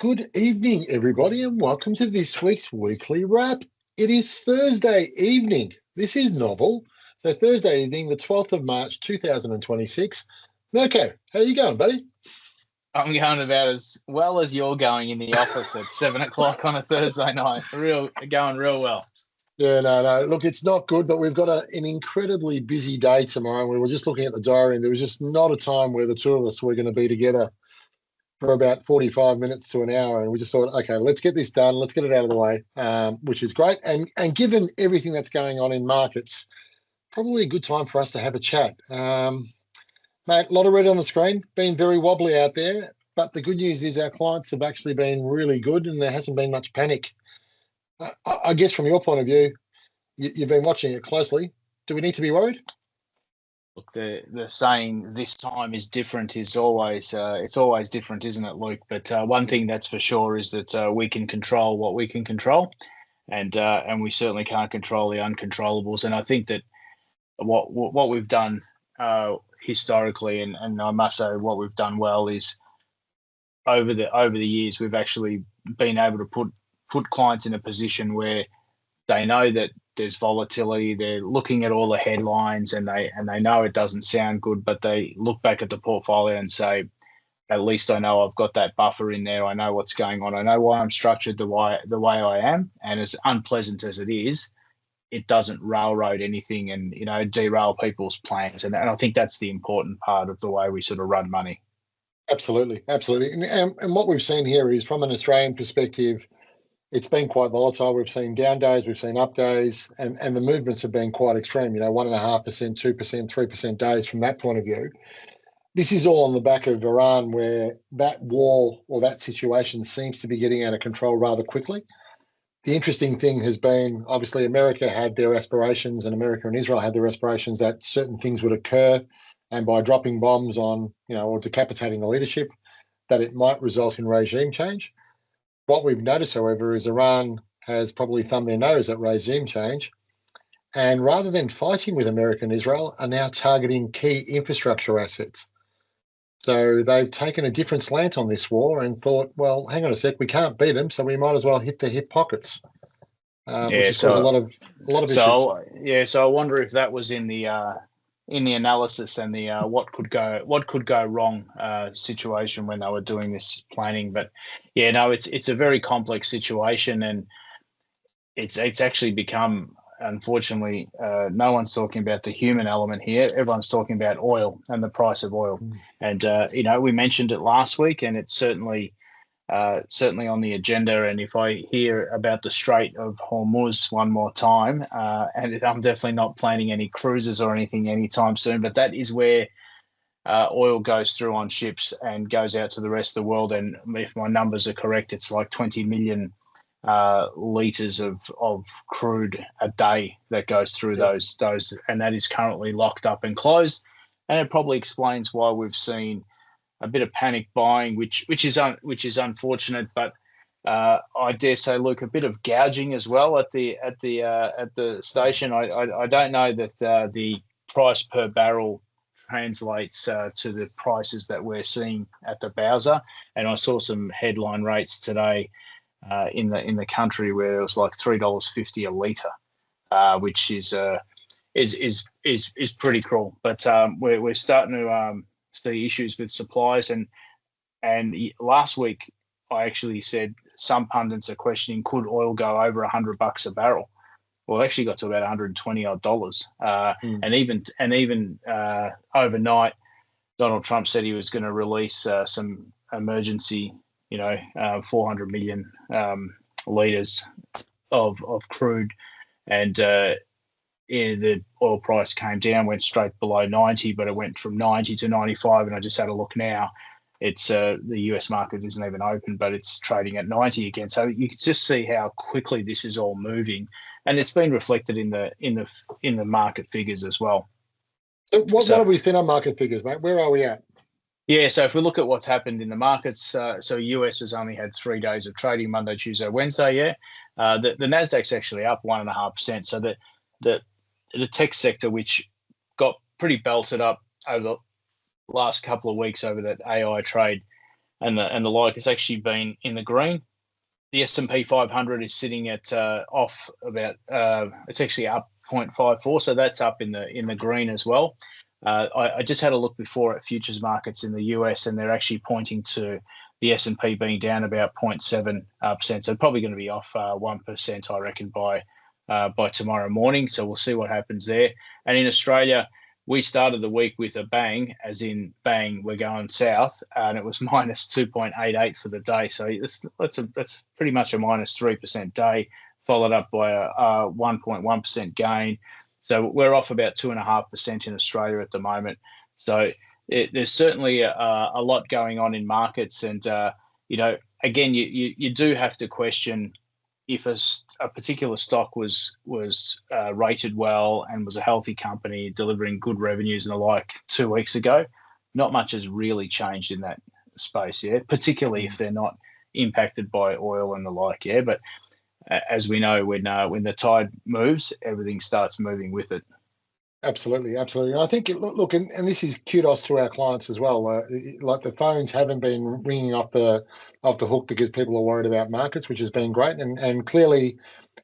Good evening, everybody, and welcome to this week's weekly wrap. It is Thursday evening. This is novel. So Thursday evening, the 12th of March, 2026. Mirko, how you going, buddy? I'm going about as well as you're going in the office at 7 o'clock on a Thursday night. Going real well. Yeah, no. Look, it's not good, but we've got an incredibly busy day tomorrow. We were just looking at the diary, and there was just not a time where the two of us were going to be together for about 45 minutes to an hour. And we just thought, okay, let's get this done. Let's get it out of the way, which is great. And given everything that's going on in markets, probably a good time for us to have a chat. Mate, a lot of red on the screen, been very wobbly out there. But the good news is our clients have actually been really good and there hasn't been much panic. I guess from your point of view, you've been watching it closely. Do we need to be worried? Look, the saying "this time is different" is always it's always different, isn't it, Luke? But one thing that's for sure is that we can control what we can control, and we certainly can't control the uncontrollables. And I think that what we've done historically, and I must say what we've done well is over the years we've actually been able to put clients in a position where they know that there's volatility. They're looking at all the headlines and they know it doesn't sound good, but they look back at the portfolio and say, at least I know I've got that buffer in there. I know what's going on. I know why I'm structured the way I am. And as unpleasant as it is, it doesn't railroad anything and, derail people's plans. And I think that's the important part of the way we sort of run money. Absolutely. And what we've seen here is from an Australian perspective, it's been quite volatile. We've seen down days, we've seen up days, and the movements have been quite extreme, 1.5%, 2%, 3% days from that point of view. This is all on the back of Iran, where that war or that situation seems to be getting out of control rather quickly. The interesting thing has been, obviously, America had their aspirations and America and Israel had their aspirations that certain things would occur, and by dropping bombs on, or decapitating the leadership, that it might result in regime change. What we've noticed, however, is Iran has probably thumbed their nose at regime change, and rather than fighting with America and Israel, are now targeting key infrastructure assets. So they've taken a different slant on this war and thought, well, hang on a sec, we can't beat them, so we might as well hit their hip pockets, which has caused a lot of issues. So I wonder if that was in the analysis and the what could go wrong situation when they were doing this planning. But yeah, no, it's a very complex situation, and it's actually become, unfortunately, no one's talking about the human element here. Everyone's talking about oil and the price of oil. And we mentioned it last week, and it's certainly on the agenda. And if I hear about the Strait of Hormuz one more time, and I'm definitely not planning any cruises or anything anytime soon, but that is where oil goes through on ships and goes out to the rest of the world. And if my numbers are correct, it's like 20 million litres of crude a day that goes through those, and that is currently locked up and closed. And it probably explains why we've seen a bit of panic buying, which is unfortunate, but I dare say, Luke, a bit of gouging as well at the station. I don't know that the price per barrel translates to the prices that we're seeing at the Bowser, and I saw some headline rates today in the country where it was like $3.50 a litre, which is pretty cruel. But we're starting to see issues with supplies, and last week I actually said some pundits are questioning, could oil go over $100 a barrel? Well, it actually got to about $120 odd, and even overnight, Donald Trump said he was going to release some emergency, 400 million litres of crude, and the oil price came down, went straight below 90, but it went from 90 to 95. And I just had a look now. It's the US market isn't even open, but it's trading at 90 again. So you can just see how quickly this is all moving, and it's been reflected in the market figures as well. So what have we seen on market figures, mate? Where are we at? Yeah, so if we look at what's happened in the markets, so US has only had 3 days of trading, Monday, Tuesday, Wednesday. Yeah, the Nasdaq's actually up 1.5%. So the tech sector, which got pretty belted up over the last couple of weeks over that AI trade, and the like has actually been in the green. The S&P 500 is sitting at off about it's actually up 0.54, so that's up in the green as well. I just had a look before at futures markets in the US, and they're actually pointing to the S&P being down about 0.7%, so probably going to be off 1%, I reckon, by tomorrow morning. So we'll see what happens there. And in Australia, we started the week with a bang, as in bang, we're going south, and it was minus 2.88 for the day. So that's pretty much a minus 3% day, followed up by a 1.1% gain. So we're off about 2.5% in Australia at the moment. So there's certainly a lot going on in markets, and again, you do have to question if a particular stock was rated well and was a healthy company delivering good revenues and the like 2 weeks ago. Not much has really changed in that space, particularly if they're not impacted by oil and the like, But as we know, when the tide moves, everything starts moving with it. Absolutely. And I think, look, and this is kudos to our clients as well. Like the phones haven't been ringing off the hook because people are worried about markets, which has been great. And clearly,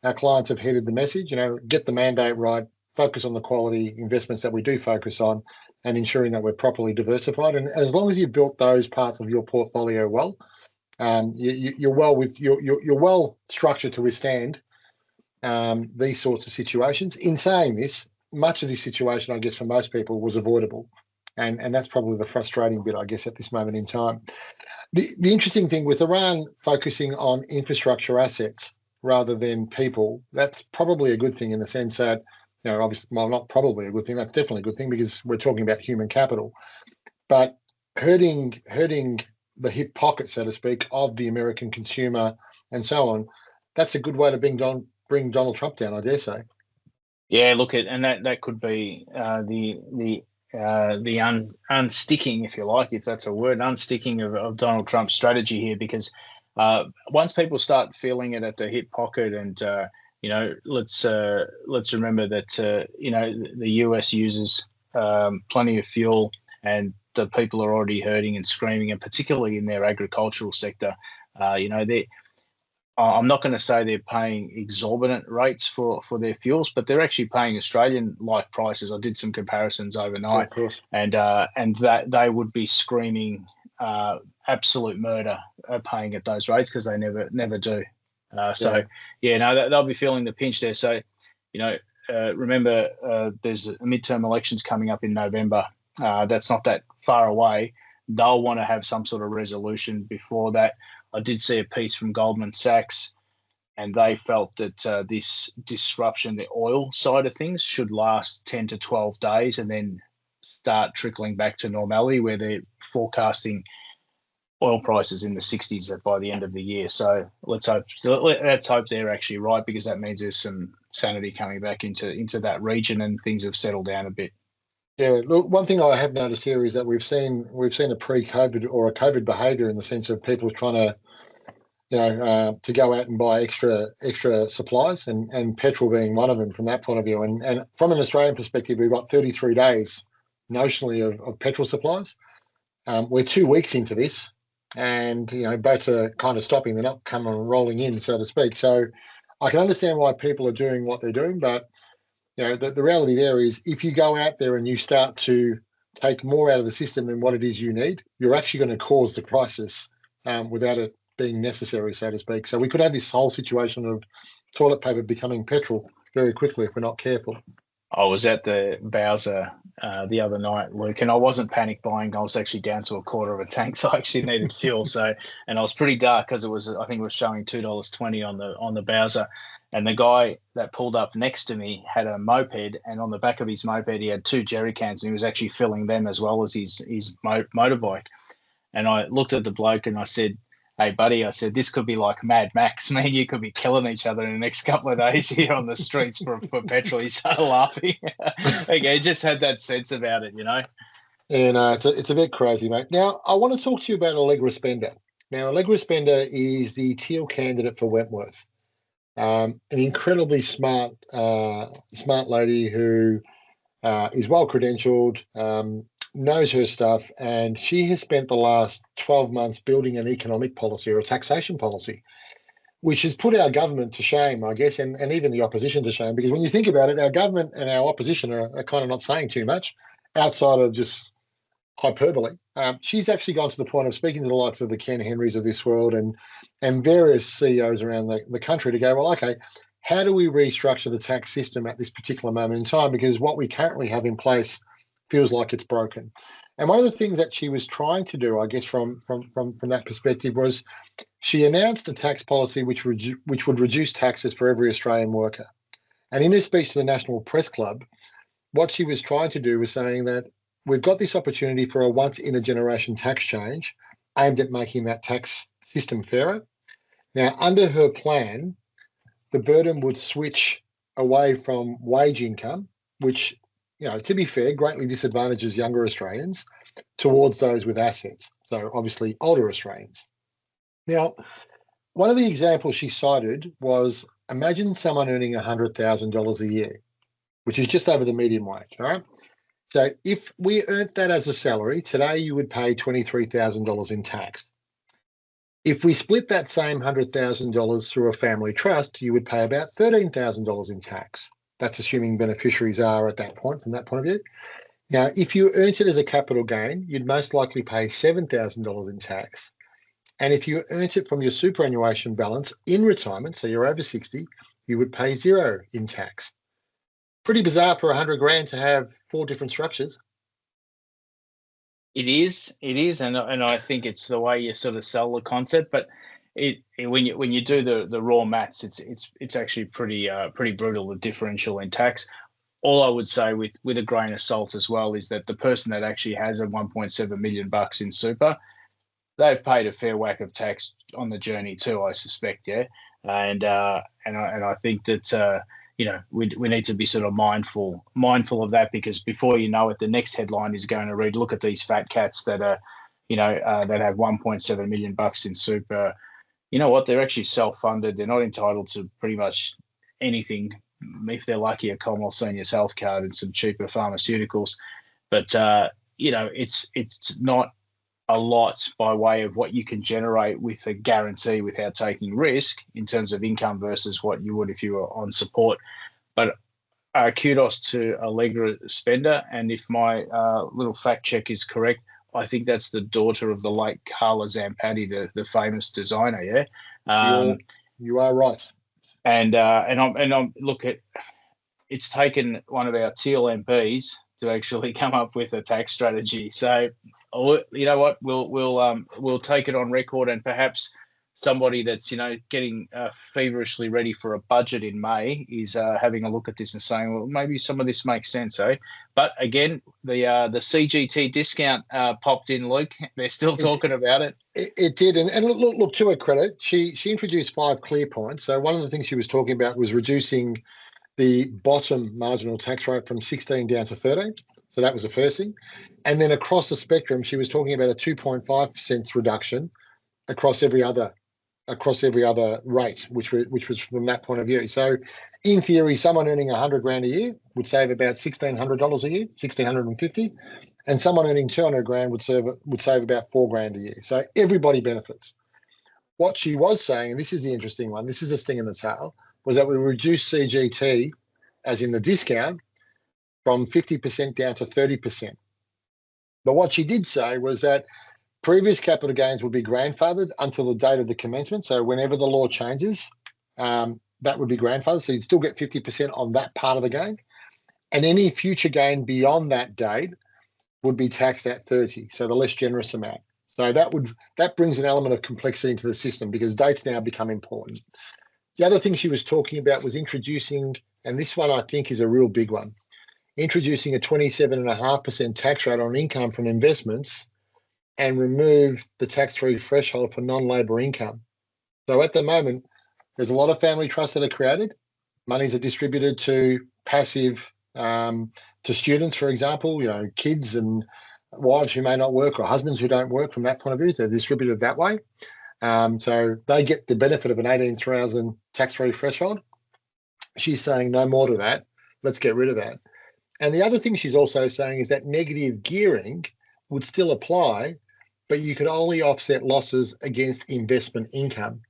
our clients have heeded the message. Get the mandate right, focus on the quality investments that we do focus on, and ensuring that we're properly diversified. And as long as you've built those parts of your portfolio well, you're well structured to withstand these sorts of situations. In saying this, much of this situation, I guess, for most people was avoidable. And that's probably the frustrating bit, I guess, at this moment in time. The interesting thing with Iran focusing on infrastructure assets rather than people, that's probably a good thing in the sense that, obviously, well, not probably a good thing, that's definitely a good thing because we're talking about human capital. But hurting the hip pocket, so to speak, of the American consumer and so on, that's a good way to bring Donald Trump down, I dare say. Yeah, look at, and that could be the unsticking, if you like, if that's a word, unsticking of Donald Trump's strategy here, because once people start feeling it at the hip pocket, and let's remember that the US uses plenty of fuel, and the people are already hurting and screaming, and particularly in their agricultural sector, I'm not going to say they're paying exorbitant rates for their fuels, but they're actually paying Australian-like prices. I did some comparisons overnight, of course. and that they would be screaming absolute murder paying at those rates, because they never do. They'll be feeling the pinch there. So, remember, there's midterm elections coming up in November. That's not that far away. They'll want to have some sort of resolution before that. I did see a piece from Goldman Sachs, and they felt that this disruption, the oil side of things, should last 10 to 12 days and then start trickling back to normality, where they're forecasting oil prices in the 60s by the end of the year. So let's hope they're actually right, because that means there's some sanity coming back into that region and things have settled down a bit. Yeah, look, one thing I have noticed here is that we've seen a pre-COVID or a COVID behaviour in the sense of people trying to, to go out and buy extra supplies, and petrol being one of them from that point of view. And from an Australian perspective, we've got 33 days notionally of petrol supplies. We're 2 weeks into this, and boats are kind of stopping; they're not coming rolling in, so to speak. So I can understand why people are doing what they're doing, but the reality there is, if you go out there and you start to take more out of the system than what it is you need, you're actually going to cause the crisis without it being necessary, so to speak. So we could have this whole situation of toilet paper becoming petrol very quickly if we're not careful. I was at the Bowser the other night, Luke, and I wasn't panic buying. I was actually down to a quarter of a tank, so I actually needed fuel. And I was pretty dark because I think it was showing $2.20 on the Bowser. And the guy that pulled up next to me had a moped, and on the back of his moped, he had 2 jerry cans, and he was actually filling them as well as his motorbike. And I looked at the bloke and I said, "Hey, buddy," I said, "this could be like Mad Max. Me and you could be killing each other in the next couple of days here on the streets for petrol." He started laughing. Again, just had that sense about it, And it's a bit crazy, mate. Now, I want to talk to you about Allegra Spender. Now, Allegra Spender is the teal candidate for Wentworth. An incredibly smart lady who is well credentialed, knows her stuff, and she has spent the last 12 months building an economic policy or a taxation policy, which has put our government to shame, I guess, and even the opposition to shame. Because when you think about it, our government and our opposition are kind of not saying too much outside of just hyperbole. She's actually gone to the point of speaking to the likes of the Ken Henrys of this world and various CEOs around the country to go, well, okay, how do we restructure the tax system at this particular moment in time? Because what we currently have in place feels like it's broken. And one of the things that she was trying to do, I guess, from that perspective, was she announced a tax policy which would reduce taxes for every Australian worker. And in her speech to the National Press Club, what she was trying to do was saying that we've got this opportunity for a once-in-a-generation tax change aimed at making that tax system fairer. Now, under her plan, the burden would switch away from wage income, which, to be fair, greatly disadvantages younger Australians, towards those with assets. So obviously older Australians. Now, one of the examples she cited was, imagine someone earning $100,000 a year, which is just over the median wage, all right? So if we earned that as a salary, today you would pay $23,000 in tax. If we split that same $100,000 through a family trust, you would pay about $13,000 in tax. That's assuming beneficiaries are at that point, from that point of view. Now, if you earned it as a capital gain, you'd most likely pay $7,000 in tax. And if you earned it from your superannuation balance in retirement, so you're over 60, you would pay zero in tax. Pretty bizarre for $100,000 to have 4 different structures. It is, and I think it's the way you sort of sell the concept. But when you do the raw maths, it's actually pretty brutal, the differential in tax. All I would say with a grain of salt as well is that the person that actually has a $1.7 million in super, they've paid a fair whack of tax on the journey too, I suspect, yeah. And I think that we need to be sort of mindful of that, because before you know it, the next headline is going to read, look at these fat cats that are, that have $1.7 million in super. You know what? They're actually self-funded. They're not entitled to pretty much anything. If they're lucky, a Commonwealth Seniors Health Card and some cheaper pharmaceuticals. But, it's not a lot by way of what you can generate with a guarantee without taking risk in terms of income versus what you would if you were on support. But kudos to Allegra Spender. And if my little fact check is correct, I think that's the daughter of the late Carla Zampatti, the famous designer. Yeah, you are right. And I'm look at, it's taken one of our Teal MPs to actually come up with a tax strategy. So, you know what, we'll take it on record, and perhaps somebody that's getting feverishly ready for a budget in May is having a look at this and saying, well, maybe some of this makes sense, eh? But again, the CGT discount popped in, Luke. They're still talking about it. It did, and look, to her credit, she introduced 5 clear points. So one of the things she was talking about was reducing the bottom marginal tax rate from 16 down to 13. So that was the first thing. And then across the spectrum, she was talking about a 2.5% reduction across every other rate, which was from that point of view. So in theory, someone earning $100,000 a year would save about $1,600 a year, $1,650, and someone earning $200,000 would save about $4,000 a year. So everybody benefits. What she was saying, and this is the interesting one, this is the sting in the tail, was that we reduced CGT, as in the discount, from 50% down to 30%. But what she did say was that previous capital gains would be grandfathered until the date of the commencement. So whenever the law changes, that would be grandfathered. So you'd still get 50% on that part of the gain. And any future gain beyond that date would be taxed at 30, so the less generous amount. So that brings an element of complexity into the system, because dates now become important. The other thing she was talking about was introducing, and this one I think is a real big one, introducing a 27.5% tax rate on income from investments and remove the tax-free threshold for non-labour income. So at the moment, there's a lot of family trusts that are created. Monies are distributed to passive, to students, for example, kids and wives who may not work, or husbands who don't work. From that point of view, they're distributed that way. So they get the benefit of an 18,000 tax-free threshold. She's saying no more to that. Let's get rid of that. And the other thing she's also saying is that negative gearing would still apply, but you could only offset losses against investment income.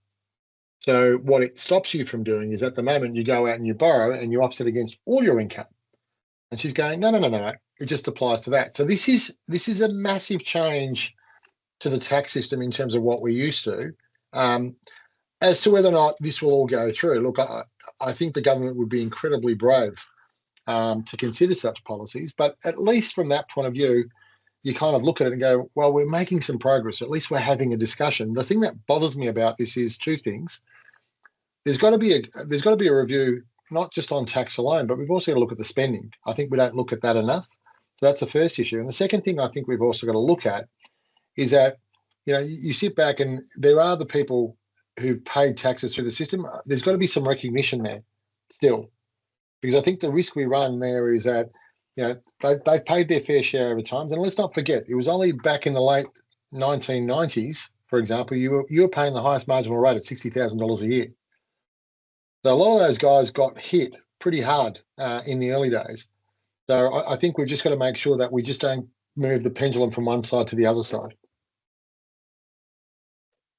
So what it stops you from doing is at the moment you go out and you borrow and you offset against all your income. And she's going, no. It just applies to that. So this is a massive change to the tax system in terms of what we're used to. As to whether or not this will all go through, look, I think the government would be incredibly brave to consider such policies. But at least from that point of view, you kind of look at it and go, well, we're making some progress. At least we're having a discussion. The thing that bothers me about this is two things. There's got to be a review, not just on tax alone, but we've also got to look at the spending. I think we don't look at that enough. So that's the first issue. And the second thing I think we've also got to look at is that, you sit back and there are the people who've paid taxes through the system. There's got to be some recognition there still, because I think the risk we run there is that, they've paid their fair share over time. And let's not forget, it was only back in the late 1990s, for example, you were paying the highest marginal rate at $60,000 a year. So a lot of those guys got hit pretty hard in the early days. So I think we've just got to make sure that we just don't move the pendulum from one side to the other side.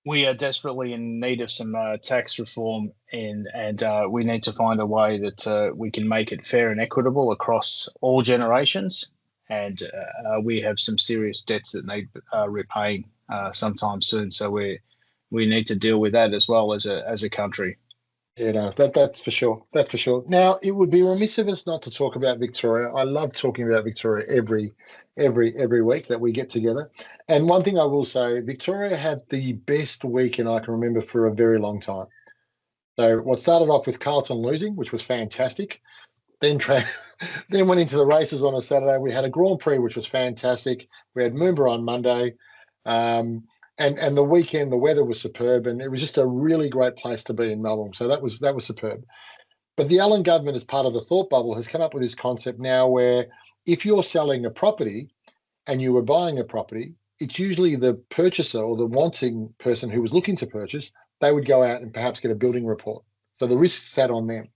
We are desperately in need of some tax reform, and we need to find a way that we can make it fair and equitable across all generations. And we have some serious debts that need repaying sometime soon. So we need to deal with that as well as a country. Yeah, no, that's for sure. That's for sure. Now, it would be remiss of us not to talk about Victoria. I love talking about Victoria every week that we get together. And one thing I will say, Victoria had the best weekend I can remember for a very long time. So what started off with Carlton losing, which was fantastic, then went into the races on a Saturday. We had a Grand Prix, which was fantastic. We had Moomba on Monday. And the weekend, the weather was superb, and it was just a really great place to be in Melbourne. So that was superb. But the Allen government, as part of the thought bubble, has come up with this concept now where if you're selling a property and you were buying a property, it's usually the purchaser or the wanting person who was looking to purchase, they would go out and perhaps get a building report. So the risk sat on them.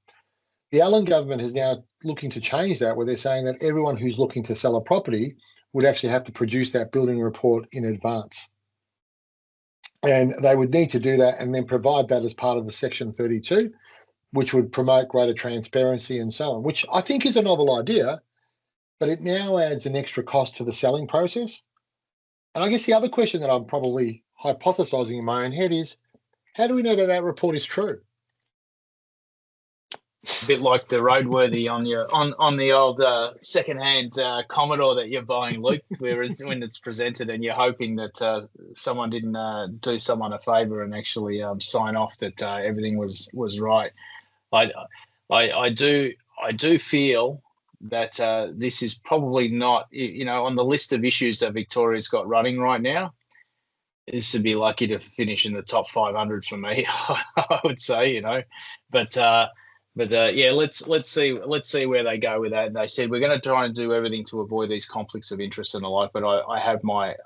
The Allen government is now looking to change that, where they're saying that everyone who's looking to sell a property would actually have to produce that building report in advance. And they would need to do that and then provide that as part of the Section 32, which would promote greater transparency and so on, which I think is a novel idea, but it now adds an extra cost to the selling process. And I guess the other question that I'm probably hypothesizing in my own head is, how do we know that that report is true? A bit like the roadworthy on the old second-hand Commodore that you're buying, Luke, when it's presented and you're hoping that someone didn't do someone a favour and actually sign off that everything was right. I do feel that this is probably not, on the list of issues that Victoria's got running right now. This would be lucky to finish in the top 500 for me, I would say, but. Yeah, let's see where they go with that. And they said we're going to try and do everything to avoid these conflicts of interest and the like. But I have my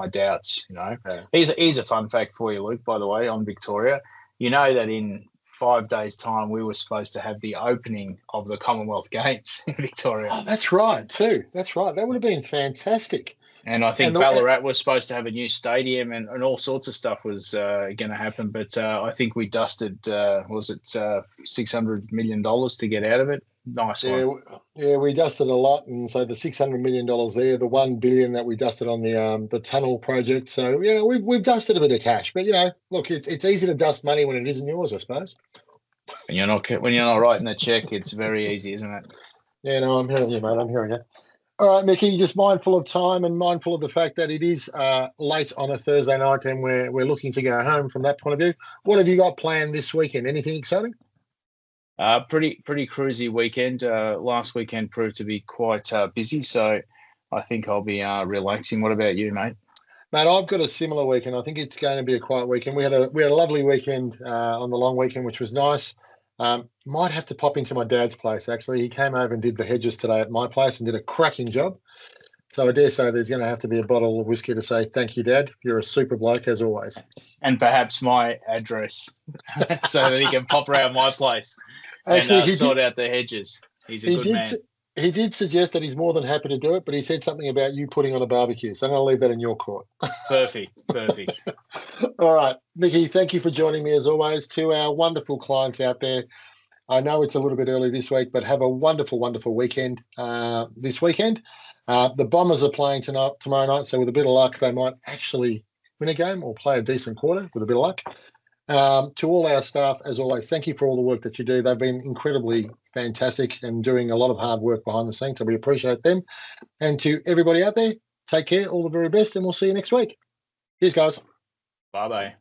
doubts. Yeah. Here's a fun fact for you, Luke. By the way, on Victoria, you know that in 5 days' time we were supposed to have the opening of the Commonwealth Games in Victoria. Oh, that's right too. That's right. That would have been fantastic. And I think Ballarat was supposed to have a new stadium and all sorts of stuff was going to happen. But I think we dusted, $600 million to get out of it? Nice one. Yeah, we dusted a lot. And so the $600 million there, the $1 billion that we dusted on the tunnel project. So, we've dusted a bit of cash. But, look, it's easy to dust money when it isn't yours, I suppose. When you're not writing the check, it's very easy, isn't it? Yeah, no, I'm hearing you, mate. I'm hearing you. All right, Mickey, just mindful of time and mindful of the fact that it is late on a Thursday night and we're looking to go home from that point of view. What have you got planned this weekend? Anything exciting? Pretty cruisy weekend. Last weekend proved to be quite busy, so I think I'll be relaxing. What about you, mate? Mate, I've got a similar weekend. I think it's going to be a quiet weekend. We had a lovely weekend on the long weekend, which was nice. Might have to pop into my dad's place, actually. He came over and did the hedges today at my place and did a cracking job. So I dare say there's going to have to be a bottle of whiskey to say, thank you, Dad. You're a super bloke, as always. And perhaps my address so that he can pop around my place and actually, sort out the hedges. He's a good man. He did suggest that he's more than happy to do it, but he said something about you putting on a barbecue. So I'm going to leave that in your court. Perfect. All right, Mickey, thank you for joining me as always. To our wonderful clients out there, I know it's a little bit early this week, but have a wonderful, wonderful weekend this weekend. The Bombers are playing tomorrow night, so with a bit of luck, they might actually win a game or play a decent quarter with a bit of luck. To all our staff, as always, thank you for all the work that you do. They've been incredibly fantastic and doing a lot of hard work behind the scenes, so we appreciate them. And to everybody out there, take care, all the very best, and we'll see you next week. Cheers, guys. Bye-bye.